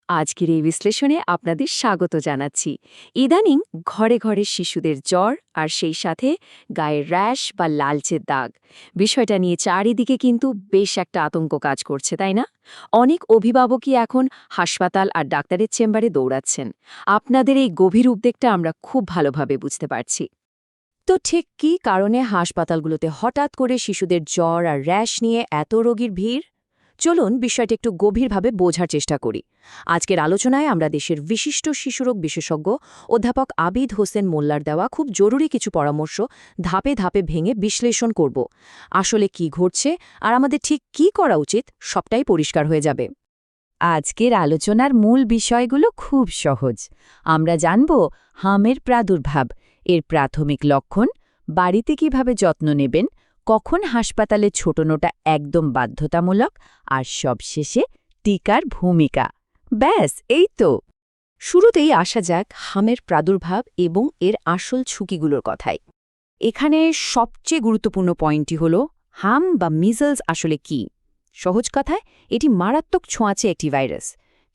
আজকের এই বিশ্লেষণে আপনাদের স্বাগত জানাচ্ছি। ইদানিং ঘরে ঘরে শিশুদের জ্বর আর সেই সাথে গায়ে র্যাশ বা লালচে দাগ বিষয়টা নিয়ে চারিদিকে কিন্তু বেশ একটা আতঙ্ক কাজ করছে, তাই না? অনেক অভিভাবকই এখন হাসপাতাল আর ডাক্তারের চেম্বারে দৌড়াচ্ছেন। আপনাদের এই গভীর উদ্বেগটা আমরা খুব ভালোভাবে বুঝতে পারছি। তো ঠিক কী কারণে হাসপাতালগুলোতে হঠাৎ করে শিশুদের জ্বর আর র্যাশ নিয়ে এত রোগীর ভিড়? চলুন বিষয়টি একটু গভীরভাবে বোঝার চেষ্টা করি। আজকের আলোচনায় আমরা দেশের বিশিষ্ট শিশুরোগ বিশেষজ্ঞ অধ্যাপক আবিদ হোসেন মোল্লার দেওয়া খুব জরুরি কিছু পরামর্শ ধাপে ধাপে ভেঙে বিশ্লেষণ করব। আসলে কি ঘটছে আর আমাদের ঠিক কি করা উচিত সবটাই পরিষ্কার হয়ে যাবে। আজকের আলোচনার মূল বিষয়গুলো খুব সহজ। আমরা জানব হামের প্রাদুর্ভাব, এর প্রাথমিক লক্ষণ, বাড়িতে কিভাবে যত্ন নেবেন, কখন হাসপাতালে ছোটানোটা একদম বাধ্যতামূলক, আর সবশেষে টিকার ভূমিকা। ব্যাস, এই তো। শুরুতেই আসা যাক হামের প্রাদুর্ভাব এবং এর আসল ঝুঁকিগুলোর কথায়। এখানে সবচেয়ে গুরুত্বপূর্ণ পয়েন্টটি হল হাম বা মিজলস আসলে কি। সহজ কথায় এটি মারাত্মক ছোঁয়াচে একটি ভাইরাস।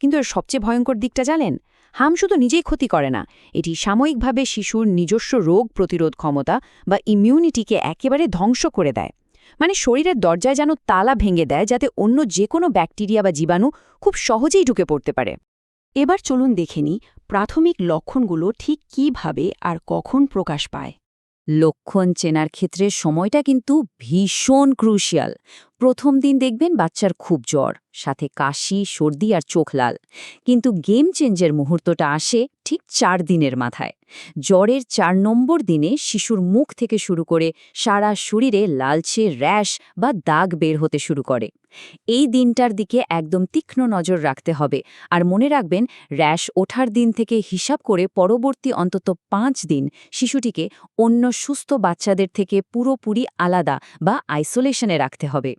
কিন্তু এর সবচেয়ে ভয়ঙ্কর দিকটা জানেন? হাম শুধু নিজেই ক্ষতি করে না, এটি সাময়িকভাবে শিশুর নিজস্ব রোগ প্রতিরোধ ক্ষমতা বা ইমিউনিটিকে একেবারে ধ্বংস করে দেয়। মানে শরীরের দরজায় যেন তালা ভেঙে দেয়, যাতে অন্য যে কোনো ব্যাকটেরিয়া বা জীবাণু খুব সহজেই ঢুকে পড়তে পারে। এবার চলুন দেখে নিই প্রাথমিক লক্ষণগুলো ঠিক কিভাবে আর কখন প্রকাশ পায়। লক্ষণ চেনার ক্ষেত্রে সময়টা কিন্তু ভীষণ ক্রুশিয়াল। প্রথম দিন দেখবেন বাচ্চার খুব জ্বর, সাথে কাশি, সর্দি আর চোখ লাল। কিন্তু গেম চেঞ্জের মুহূর্তটা আসে ঠিক 4 দিনের মাথায়। জ্বরের 4 নম্বর দিনে শিশুর মুখ থেকে শুরু করে সারা শরীরে লালচে র্যাশ বা দাগ বের হতে শুরু করে। এই দিনটার দিকে একদম তীক্ষ্ণ নজর রাখতে হবে। আর মনে রাখবেন, র্যাশ ওঠার দিন থেকে হিসাব করে পরবর্তী অন্তত 5 দিন শিশুটিকে অন্য সুস্থ বাচ্চাদের থেকে পুরোপুরি আলাদা বা আইসোলেশনে রাখতে হবে।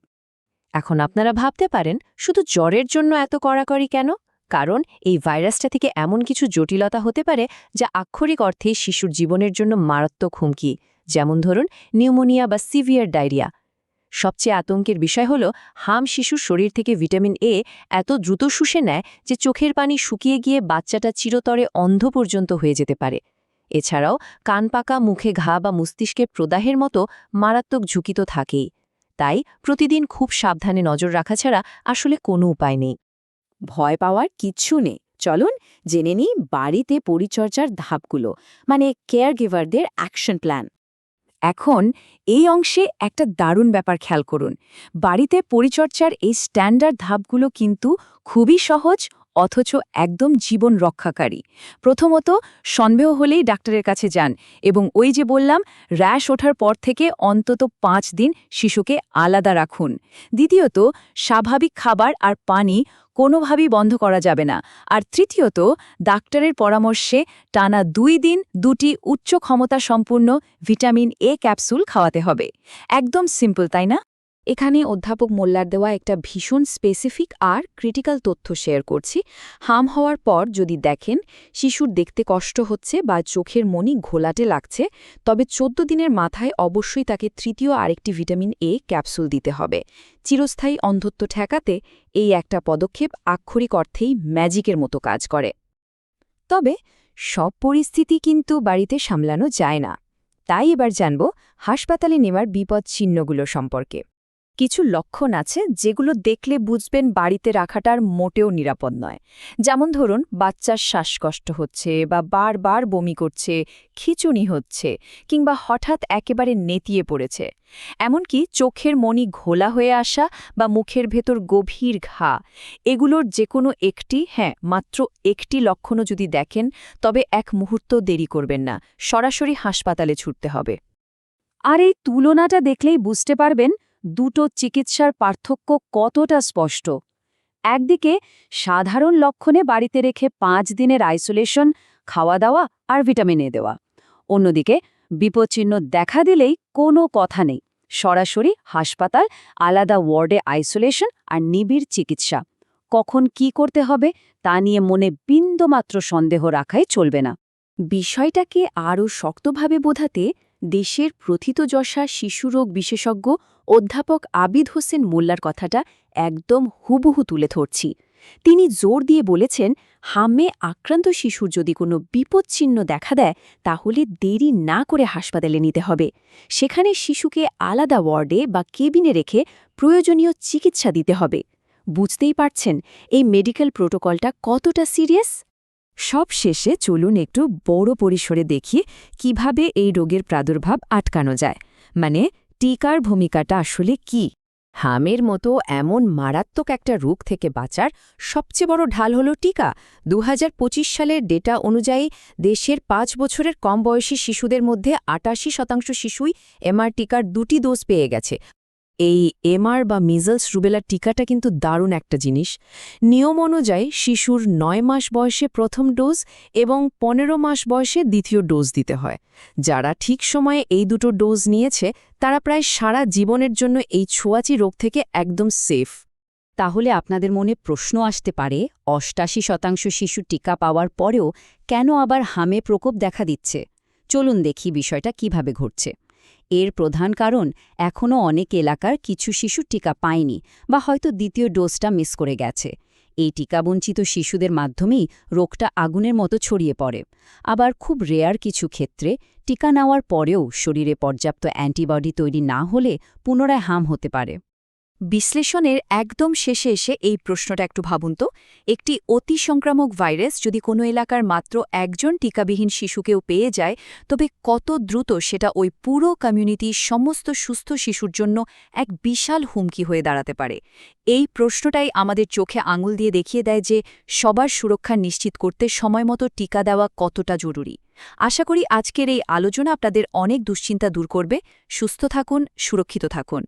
এখন আপনারা ভাবতে পারেন, শুধু জ্বরের জন্য এত কড়াকড়ি কেন? কারণ এই ভাইরাসটা থেকে এমন কিছু জটিলতা হতে পারে যা আক্ষরিক অর্থে শিশুর জীবনের জন্য মারাত্মক হুমকি, যেমন ধরুন নিউমোনিয়া বা সিভিয়ার ডায়রিয়া। সবচেয়ে আতঙ্কের বিষয় হল হাম শিশুর শরীর থেকে ভিটামিন এ এত দ্রুত শুষে নেয় যে চোখের পানি শুকিয়ে গিয়ে বাচ্চাটা চিরতরে অন্ধ পর্যন্ত হয়ে যেতে পারে। এছাড়াও কান পাকা, মুখে ঘা বা মস্তিষ্কের প্রদাহের মতো মারাত্মক ঝুঁকি তো থাকেই। তাই প্রতিদিন খুব সাবধানে নজর রাখা ছাড়া আসলে কোনো উপায় নেই। ভয় পাওয়ার কিচ্ছু নেই। চলুন জেনে নিই বাড়িতে পরিচর্যার ধাপগুলো, মানে কেয়ার গিভারদের অ্যাকশন প্ল্যান। এখন এই অংশে একটা দারুণ ব্যাপার খেয়াল করুন। বাড়িতে পরিচর্যার এই স্ট্যান্ডার্ড ধাপগুলো কিন্তু খুবই সহজ, অথচ একদম জীবন রক্ষাকারী। প্রথমত, সন্দেহ হলেই ডাক্তারের কাছে যান এবং ওই যে বললাম, র্যাশ ওঠার পর থেকে অন্তত 5 দিন শিশুকে আলাদা রাখুন। দ্বিতীয়ত, স্বাভাবিক খাবার আর পানি কোনোভাবেই বন্ধ করা যাবে না। আর তৃতীয়ত, ডাক্তারের পরামর্শে টানা 2 দিন 2টি উচ্চ ক্ষমতা সম্পূর্ণ ভিটামিন এ ক্যাপসুল খাওয়াতে হবে। একদম সিম্পল, তাই না? এখানে অধ্যাপক মোল্লার দেওয়া একটা ভীষণ স্পেসিফিক আর ক্রিটিক্যাল তথ্য শেয়ার করছি। হাম হওয়ার পর যদি দেখেন শিশুর দেখতে কষ্ট হচ্ছে বা চোখের মনি ঘোলাটে লাগছে, তবে 14 দিনের মাথায় অবশ্যই তাকে তৃতীয় আরেকটি ভিটামিন এ ক্যাপসুল দিতে হবে। চিরস্থায়ী অন্ধত্ব ঠেকাতে এই একটা পদক্ষেপ আক্ষরিক অর্থেই ম্যাজিকের মতো কাজ করে। তবে সব পরিস্থিতি কিন্তু বাড়িতে সামলানো যায় না। তাই এবার জানব হাসপাতালে নেওয়ার বিপদ চিহ্নগুলো সম্পর্কে। কিছু লক্ষণ আছে যেগুলো দেখলে বুঝবেন বাড়িতে রাখাটার মোটেও নিরাপদ নয়। যেমন ধরুন, বাচ্চার শ্বাসকষ্ট হচ্ছে বা বারবার বমি করছে, খিঁচুনি হচ্ছে, কিংবা হঠাৎ একেবারে নেতিয়ে পড়েছে। এমনকি চোখের মনি ঘোলা হয়ে আসা বা মুখের ভেতর গভীর ঘা, এগুলোর যে কোনো একটি, মাত্র একটি লক্ষণও যদি দেখেন, তবে এক মুহূর্ত দেরি করবেন না, সরাসরি হাসপাতালে ছুটতে হবে। আর এই তুলনাটা দেখলেই বুঝতে পারবেন দুটো চিকিৎসার পার্থক্য কতটা স্পষ্ট। একদিকে সাধারণ লক্ষণে বাড়িতে রেখে 5 দিনের আইসোলেশন, খাওয়া দাওয়া আর ভিটামিন এ দেওয়া। অন্যদিকে বিপদচিহ্ন দেখা দিলেই কোনো কথা নেই, সরাসরি হাসপাতাল, আলাদা ওয়ার্ডে আইসোলেশন আর নিবিড় চিকিৎসা। কখন কি করতে হবে তা নিয়ে মনে বিন্দুমাত্র সন্দেহ রাখাই চলবে না। বিষয়টাকে আরও শক্তভাবে বোঝাতে দেশের প্রথিতযশা শিশুরোগ বিশেষজ্ঞ অধ্যাপক আবিদ হোসেন মোল্লার কথাটা একদম হুবহু তুলে ধরছি। তিনি জোর দিয়ে বলেছেন, হামে আক্রান্ত শিশুর যদি কোনো বিপদচিহ্ন দেখা দেয় তাহলে দেরি না করে হাসপাতালে নিতে হবে। সেখানে শিশুকে আলাদা ওয়ার্ডে বা কেবিনে রেখে প্রয়োজনীয় চিকিৎসা দিতে হবে। বুঝতেই পারছেন এই মেডিকেল প্রোটোকলটা কতটা সিরিয়াস। সব শেষে চলুন একটু বড় পরিসরে দেখি কিভাবে এই রোগের প্রাদুর্ভাব আটকানো যায়, মানে টিকার ভূমিকাটা আসলে কি। হামের মতো এমন মারাত্মক একটা রোগ থেকে বাঁচার সবচেয়ে বড় ঢাল হল টিকা। ২০২৫ সালের ডেটা অনুযায়ী দেশের ৫ বছরের কম বয়সী শিশুদের মধ্যে ৮৮% শিশুই এমআর টিকার ২টি ডোজ পেয়ে গেছে। এই এমআর বা মিজলস রুবেলা টিকাটা কিন্তু দারুণ একটা জিনিস। নিয়ম অনুযায়ী শিশুর ৯ মাস বয়সে প্রথম ডোজ এবং ১৫ মাস বয়সে দ্বিতীয় ডোজ দিতে হয়। যারা ঠিক সময়ে এই দুটো ডোজ নিয়েছে তারা প্রায় সারা জীবনের জন্য এই ছোঁয়াচে রোগ থেকে একদম সেফ। তাহলে আপনাদের মনে প্রশ্ন আসতে পারে, ৮৮% শিশু টিকা পাওয়ার পরেও কেন আবার হামে প্রকোপ দেখা দিচ্ছে? চলুন দেখি বিষয়টা কিভাবে ঘটছে। এর প্রধান কারণ, এখনও অনেক এলাকার কিছু শিশু টিকা পায়নি বা হয়তো দ্বিতীয় ডোজটা মিস করে গেছে। এই টিকাবঞ্চিত শিশুদের মাধ্যমেই রোগটা আগুনের মতো ছড়িয়ে পড়ে। আবার খুব রেয়ার কিছু ক্ষেত্রে টিকা নেওয়ার পরেও শরীরে পর্যাপ্ত অ্যান্টিবডি তৈরি না হলে পুনরায় হাম হতে পারে। বিশ্লেষণের একদম শেষে এসে এই প্রশ্নটা একটু ভাবুন তো, একটি অতি সংক্রামক ভাইরাস যদি কোনো এলাকার মাত্র একজন টিকাবিহীন শিশুকেও পেয়ে যায়, তবে কত দ্রুত সেটা ওই পুরো কমিউনিটির সমস্ত সুস্থ শিশুর জন্য এক বিশাল হুমকি হয়ে দাঁড়াতে পারে। এই প্রশ্নটাই আমাদের চোখে আঙুল দিয়ে দেখিয়ে দেয় যে সবার সুরক্ষা নিশ্চিত করতে সময়মতো টিকা দেওয়া কতটা জরুরি। আশা করি আজকের এই আলোচনা আপনাদের অনেক দুশ্চিন্তা দূর করবে। সুস্থ থাকুন, সুরক্ষিত থাকুন।